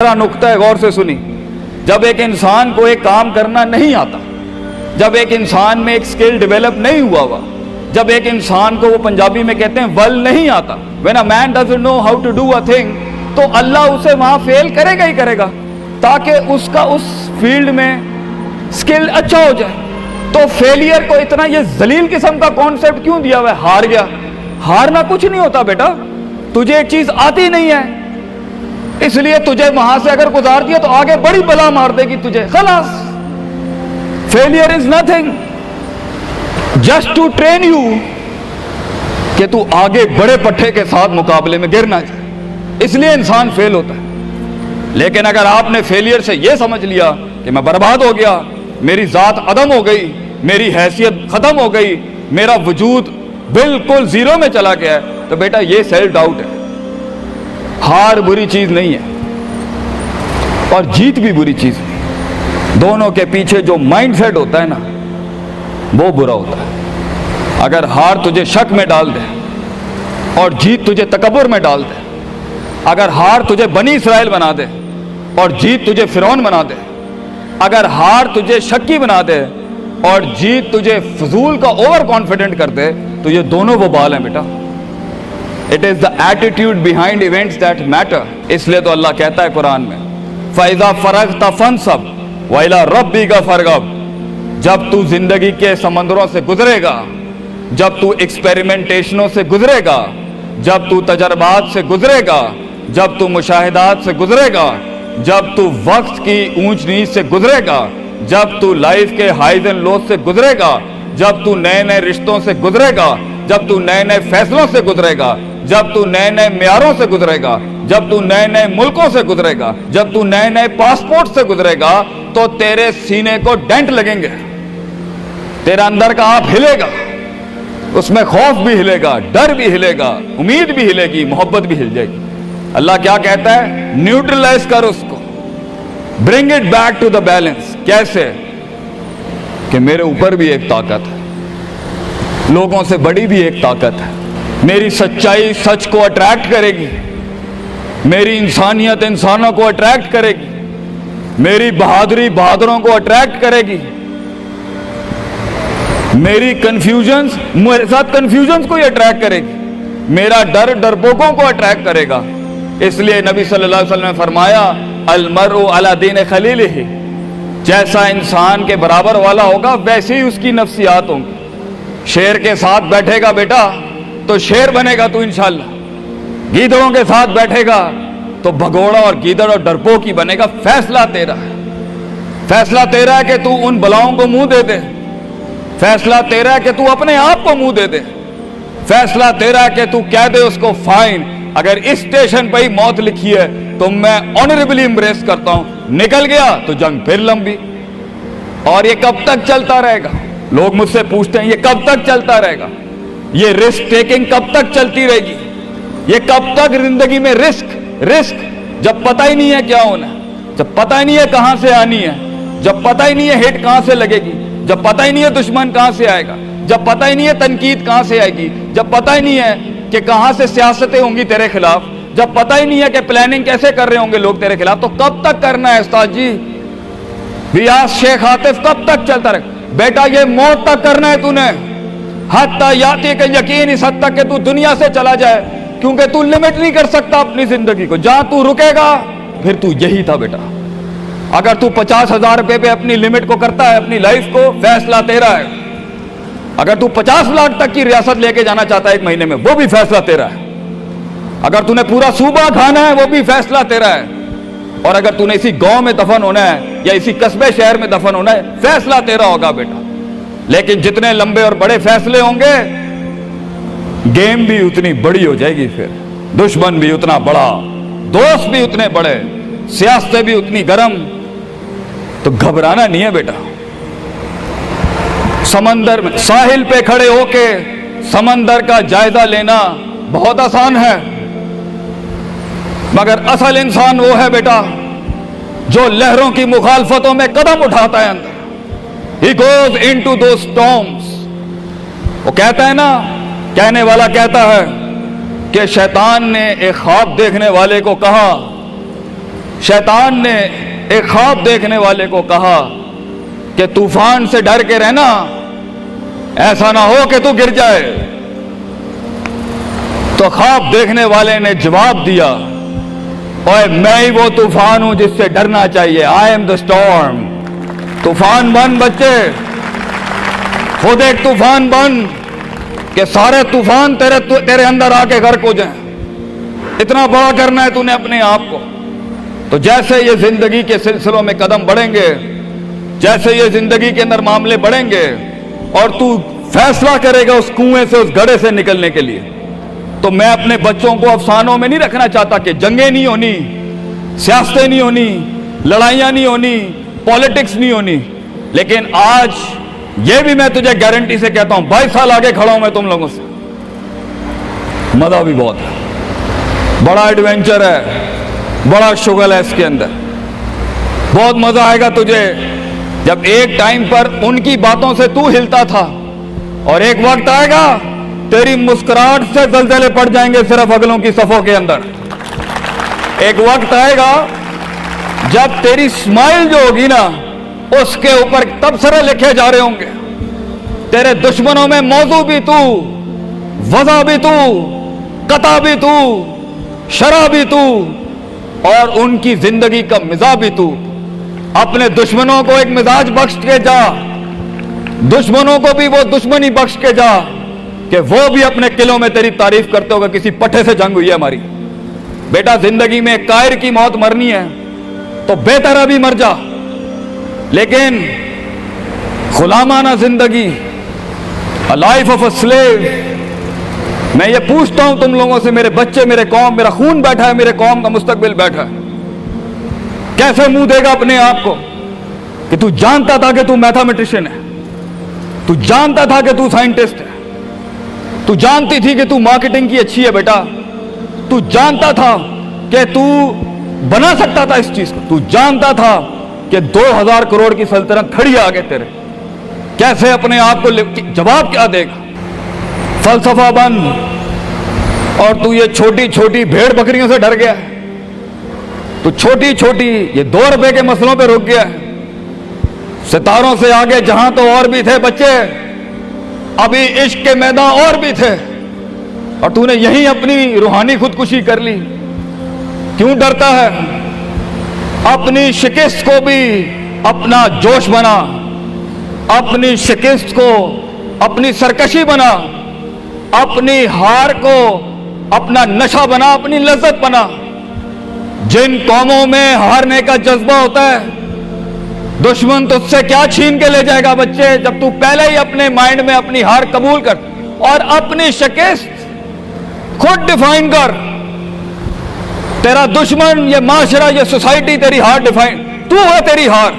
गहरा नुक्ता है, गौर से सुनी। जब एक इंसान को एक काम करना नहीं आता, जब एक इंसान में एक स्किल डेवलप नहीं हुआ, जब एक इंसान को, वो पंजाबी में कहते हैं, वल नहीं आता, when a man doesn't know how to do a thing, तो अल्लाह उसे वहां फेल करेगा ही करेगा, ताकि उसका उस फील्ड में स्किल अच्छा हो जाए। तो फेलियर को इतना ये जलील किस्म का कॉन्सेप्ट क्यों दिया हुआ है? हार गया। हारना कुछ नहीं होता बेटा, तुझे एक चीज आती नहीं है, इसलिए तुझे वहां से अगर गुजार दिया तो आगे बड़ी बला मार देगी तुझे, खलास। Failure is nothing, just to train you कि तू आगे बड़े पट्टे के साथ मुकाबले में गिर ना जाए, इसलिए इंसान फेल होता है। लेकिन अगर आपने फेलियर से यह समझ लिया कि मैं बर्बाद हो गया, मेरी जात अदम हो गई, मेरी हैसियत खत्म हो गई, मेरा वजूद बिल्कुल जीरो में चला गया है, तो बेटा ये सेल्फ डाउट है। हार बुरी चीज नहीं है और जीत भी बुरी चीज नहीं, दोनों के पीछे जो माइंडसेट होता है ना, वो बुरा होता है। अगर हार तुझे शक में डाल दे और जीत तुझे तकब्बुर में डाल दे, अगर हार तुझे बनी इसराइल बना दे और जीत तुझे फिरौन बना दे, अगर हार तुझे शक्की बना दे और जीत तुझे फजूल का ओवर कॉन्फिडेंट कर दे, तो ये दोनों वो बाल हैं बेटा। It is the attitude behind events that matter. इसलिए तो अल्लाह कहता है कुरान में, फैज़ा फरग़्ता फंसब व इला रब्बिका फरग़ब। जब तू जिंदगी के समंदरों से गुजरेगा, जब तू एक्सपेरिमेंटेशनों से गुजरेगा, जब तू तजर्बात से गुजरेगा, जब तू मुशाहिदात से गुजरेगा, जब तू वक्त की ऊंच नीच से गुजरेगा, जब तू लाइफ के हाइज एंड लोज से गुजरेगा, जब तू नए नए रिश्तों से गुजरेगा, जब तू नए नए फैसलों से गुजरेगा, जब तू नए नए म्यारों से गुजरेगा, जब तू नए नए मुल्कों से गुजरेगा, जब तू नए नए पासपोर्ट से गुजरेगा, तो तेरे सीने को डेंट लगेंगे, तेरा अंदर का आप हिलेगा, उसमें खौफ भी हिलेगा, डर भी हिलेगा, उम्मीद भी हिलेगी, मोहब्बत भी हिल जाएगी। अल्लाह क्या कहता है? न्यूट्रलाइज कर उसको, bring it back to the balance. कैसे? कि मेरे ऊपर भी एक ताकत है, लोगों से बड़ी भी एक ताकत है, मेरी सच्चाई सच को अट्रैक्ट करेगी, मेरी इंसानियत इंसानों को अट्रैक्ट करेगी, मेरी बहादुरी बहादुरों को अट्रैक्ट करेगी, मेरी कंफ्यूजन्स मेरे साथ कंफ्यूजन्स को ही अट्रैक्ट करेगी, मेरा डर डरपोकों को अट्रैक्ट करेगा। इसलिए नबी सल्लल्लाहु अलैहि वसल्लम ने फरमाया, अल मरउ अला दीन खलीलिही, जैसा इंसान के बराबर वाला होगा वैसे ही उसकी नफ्सियात होंगी। शेर के साथ बैठेगा बेटा तो शेर बनेगा तू इंशाअल्लाह, गीदड़ों के साथ बैठेगा तो भगोड़ा और गीदड़ और डरपोक ही बनेगा। फैसला तेरा है, फैसला तेरा है कि तू उन बलाओं को मुंह दे दे, फैसला तेरा है कि तू अपने आप को मुंह दे दे, फैसला तेरा है कि तू कह दे उसको फाइन, अगर इस स्टेशन पर ही मौत लिखी है तो मैं ऑनरेबली एम्ब्रेस करता हूं, निकल गया तो जंग फिर लंबी। और ये कब तक चलता रहेगा? लोग मुझसे पूछते हैं ये कब तक चलता रहेगा, ये रिस्क टेकिंग कब तक चलती रहेगी, ये कब तक जिंदगी में रिस्क रिस्क, जब पता ही नहीं है क्या होना है, जब पता ही नहीं है कहां से आनी है, जब पता ही नहीं है हिट कहां से लगेगी, जब पता ही नहीं है दुश्मन कहां से आएगा, जब पता ही नहीं है तनकीद कहां से आएगी, जब पता ही नहीं है कि कहां से सियासतें होंगी तेरे खिलाफ, जब पता ही नहीं है कि प्लानिंग कैसे कर रहे होंगे लोग तेरे खिलाफ, तो कब तक करना है उस्ताद जी? रियाज शेख आतिफ, कब तक चलता रहे? बेटा ये मौत तक करना है तूने, हत्ता याती के यकीन, इस हद तक कि तू दुनिया से चला जाए, क्योंकि तू लिमिट नहीं कर सकता अपनी जिंदगी को। जहां तू रुकेगा फिर तू यही था बेटा। अगर तू 50,000 रुपए पे अपनी लिमिट को करता है, अपनी लाइफ को, फैसला तेरा है। अगर तू 50 लाख तक की रियासत लेके जाना चाहता है एक महीने में, वो भी फैसला तेरा है। अगर तूने पूरा सूबा खाना है, वो भी फैसला तेरा है। और अगर तूने इसी गांव में दफन होना है या इसी कस्बे शहर में दफन होना है, फैसला तेरा होगा बेटा। लेकिन जितने लंबे और बड़े फैसले होंगे, गेम भी उतनी बड़ी हो जाएगी, फिर दुश्मन भी उतना बड़ा, दोस्त भी उतने बड़े, सियासतें भी उतनी गर्म। तो घबराना नहीं है बेटा। समंदर में साहिल पे खड़े होके समंदर का जायजा लेना बहुत आसान है, मगर असल इंसान वो है बेटा जो लहरों की मुखालफतों में कदम उठाता है अंदर। He goes into those storms। वो कहता है ना, कहने वाला कहता है कि शैतान ने एक ख्वाब देखने वाले को कहा शैतान ने एक ख्वाब देखने वाले को कहा कि तूफान से डर के रहना, ऐसा ना हो कि तू गिर जाए। तो ख्वाब देखने वाले ने जवाब दिया, ओए मैं ही वो तूफान हूं जिससे डरना चाहिए। I am the storm. तूफान बन बच्चे, खुद एक तूफान बन कि सारे तूफान तेरे अंदर आके गर्क हो जाएं। इतना बड़ा करना है तूने अपने आप को। तो जैसे ये जिंदगी के सिलसिलों में कदम बढ़ेंगे, जैसे ये जिंदगी के अंदर मामले बढ़ेंगे और तू फैसला करेगा उस कुएं से, उस गड्ढे से निकलने के लिए, तो मैं अपने बच्चों को अफसानों में नहीं रखना चाहता कि जंगें नहीं होनी, सियासतें नहीं होनी, लड़ाइयां नहीं होनी, पॉलिटिक्स नहीं होनी। लेकिन आज ये भी मैं तुझे गारंटी से कहता हूं, 22 साल आगे खड़ा हूं मैं तुम लोगों से। मजा भी बहुत है, बड़ा एडवेंचर है, बड़ा शुगल है इसके अंदर। बहुत मजा आएगा तुझे जब एक टाइम पर उनकी बातों से तू हिलता था और एक वक्त आएगा तेरी मुस्कुराहट से जलजले पड़ जाएंगे सिर्फ अगलों की सफों के अंदर। एक वक्त आएगा जब तेरी स्माइल जो होगी ना, उसके ऊपर तबसरे लिखे जा रहे होंगे। तेरे दुश्मनों में मौजू भी तू, वजह भी तू, कता भी तू, शराब भी तू और उनकी जिंदगी का मिजाज भी तू। अपने दुश्मनों को एक मिजाज बख्श के जा, दुश्मनों को भी वो दुश्मनी बख्श के जा कि वो भी अपने किलों में तेरी तारीफ करते होगा किसी पट्टे से जंग हुई है हमारी। बेटा जिंदगी में कायर की मौत मरनी है तो बेहतर अभी मर जा, लेकिन गुलामाना जिंदगी, a life of a slave. मैं ये पूछता हूं तुम लोगों से, मेरे बच्चे, मेरे कौम, मेरा खून बैठा है, मेरे कौम का मुस्तकबिल बैठा है, कैसे मुंह देगा अपने आप को कि तू जानता था कि तू मैथमेटिशियन है, तू जानता था कि तू साइंटिस्ट है, तू जानती थी कि तू मार्केटिंग की अच्छी है बेटा, तू जानता था कि तू बना सकता था इस चीज को, तू जानता था कि 2000 करोड़ की सल्तनत खड़ी आ गए तेरे, कैसे अपने आप को जवाब क्या देगा? फलसफा बन और तू ये छोटी छोटी भेड़ बकरियों से डर गया है, तू छोटी छोटी ये 2 रुपए के मसलों पे रुक गया है। सितारों से आगे जहां तो और भी थे बच्चे, अभी इश्क के मैदान और भी थे, और तूने यही अपनी रूहानी खुदकुशी कर ली। क्यों डरता है? अपनी शिकस्त को भी अपना जोश बना, अपनी शिकस्त को अपनी सरकशी बना, अपनी हार को अपना नशा बना, अपनी लज्जत बना। जिन कौमों में हारने का जज्बा होता है, दुश्मन तुझसे क्या छीन के ले जाएगा बच्चे, जब तू पहले ही अपने माइंड में अपनी हार कबूल कर और अपनी शिकस्त खुद डिफाइन कर। तेरा दुश्मन, ये माशरा, ये सोसाइटी तेरी हार डिफाइन, तू है तेरी हार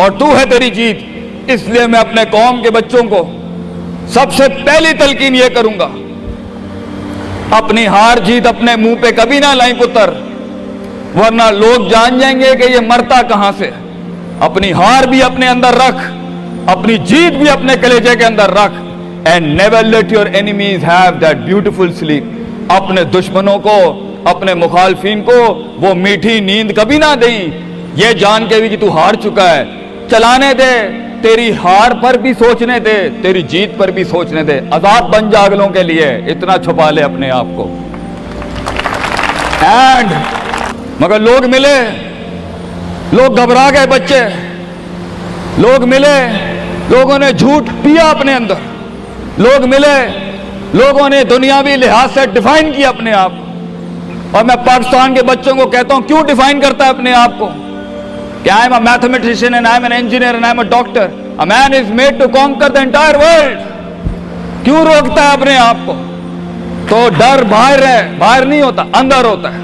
और तू है तेरी जीत। इसलिए मैं अपने कौम के बच्चों को सबसे पहली तलकीन ये करूंगा, अपनी हार जीत अपने मुंह पे कभी ना लाई पुत्र, वरना लोग जान जाएंगे कि ये मरता कहां से। अपनी हार भी अपने अंदर रख, अपनी जीत भी अपने कलेजे के अंदर रख। And never let your enemies have that beautiful sleep. अपने दुश्मनों को, अपने मुखालफिन को वो मीठी नींद कभी ना दें, ये जान के भी कि तू हार चुका है। चलाने दे, तेरी हार पर भी सोचने दे, तेरी जीत पर भी सोचने दे। आजाद बन जा अगलों के लिए, इतना छुपा ले अपने आप को। एंड मगर लोग मिले, लोग घबरा गए बच्चे, लोग मिले, लोगों ने झूठ पिया अपने अंदर, लोग मिले, लोगों ने दुनियावी लिहाज से डिफाइन किया अपने आप को। और मैं पाकिस्तान के बच्चों को कहता हूं, क्यों डिफाइन करता है अपने आप को कि I am a mathematician and I am an engineer and I am a doctor. A man is made to conquer the entire world. क्यों रोकता है अपने आप को? तो डर बाहर है, बाहर नहीं होता, अंदर होता है।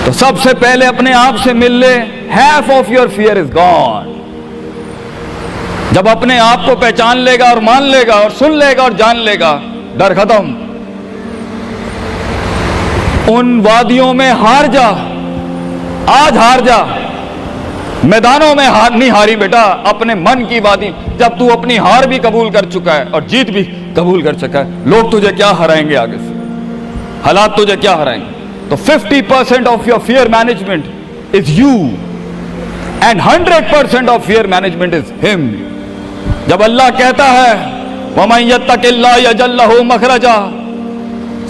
तो सबसे पहले अपने आप से मिल ले, half of your fear is gone। जब अपने आप को पहचान लेगा और मान लेगा और सुन लेगा और जान लेगा, डर खत्म। उन वादियों में हार जा, आज हार जा। मैदानों में हार नहीं हारी बेटा, अपने मन की वादी। जब तू अपनी हार भी कबूल कर चुका है और जीत भी कबूल कर चुका है, लोग तुझे क्या हराएंगे आगे से, हालात तुझे क्या हराएंगे। तो 50% of your fear management is you and 100% of fear management is him. जब अल्लाह कहता है वमन यत्तकिल्लाह यजअल लहू मखरजा,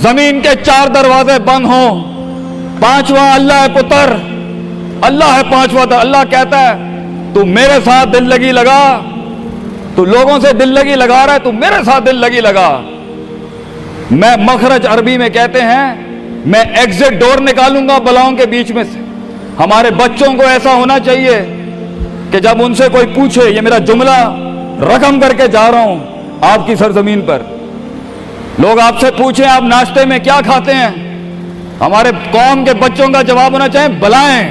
जमीन के 4 दरवाजे बंद हों, 5वां अल्लाह है पुत्र, अल्लाह है 5वां। अल्लाह कहता है तू मेरे साथ दिल लगी लगा, तू लोगों से दिल लगी लगा रहा है, तू मेरे साथ दिल लगी लगा। मैं मखरज अरबी में कहते हैं मैं एग्जिट डोर निकालूंगा बलाओं के बीच में से। हमारे बच्चों को ऐसा होना चाहिए कि जब उनसे कोई पूछे, ये मेरा जुमला रकम करके जा रहा हूं आपकी सरजमीन पर, लोग आपसे पूछें आप नाश्ते में क्या खाते हैं, हमारे कौम के बच्चों का जवाब होना चाहिए बलाएं,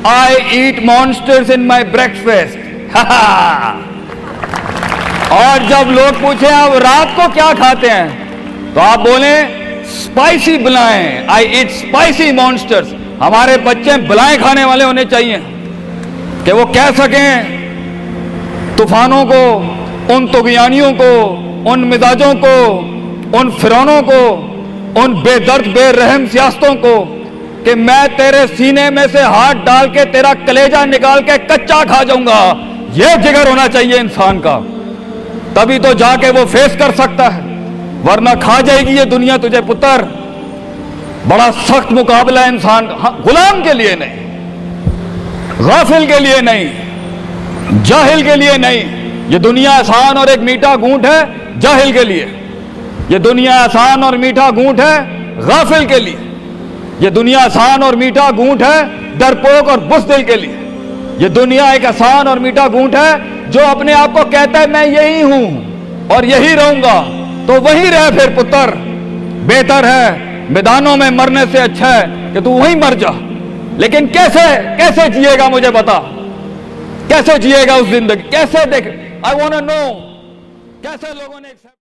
आई ईट मॉन्स्टर्स इन माई ब्रेकफास्ट। और जब लोग पूछे आप रात को क्या खाते हैं, तो आप बोले स्पाइसी बलाएं, आई ईट स्पाइसी मॉन्स्टर्स। हमारे बच्चे बलाएं खाने वाले होने चाहिए कि वो कह सकें तूफानों को, उन तुगयानियों को, उन मिजाजों को, उन फिरौनों को, उन बेदर्द बेरहम सियासतों को कि मैं तेरे सीने में से हाथ डाल के तेरा कलेजा निकाल के कच्चा खा जाऊंगा। यह जिगर होना चाहिए इंसान का, तभी तो जाके वो फेस कर सकता है, वरना खा जाएगी ये दुनिया तुझे पुत्र। बड़ा सख्त मुकाबला है इंसान का। हाँ, गुलाम के लिए नहीं, गाफिल के लिए नहीं, जाहिल के लिए नहीं। ये दुनिया आसान और एक मीठा घूंट है जाहिल के लिए, ये दुनिया आसान और मीठा घूंट है गाफिल के लिए, ये दुनिया आसान और मीठा घूंट है डरपोक और बुज़दिल के लिए। ये दुनिया एक आसान और मीठा घूंट है जो अपने आप को कहता है मैं यही हूं और यही रहूंगा, तो वही रह फिर पुत्र। बेहतर है मैदानों में मरने से अच्छा है कि तू वहीं मर जा। लेकिन कैसे कैसे जिएगा मुझे बता, कैसे जिएगा उस जिंदगी, कैसे देख, आई वांट टू नो कैसे लोगों ने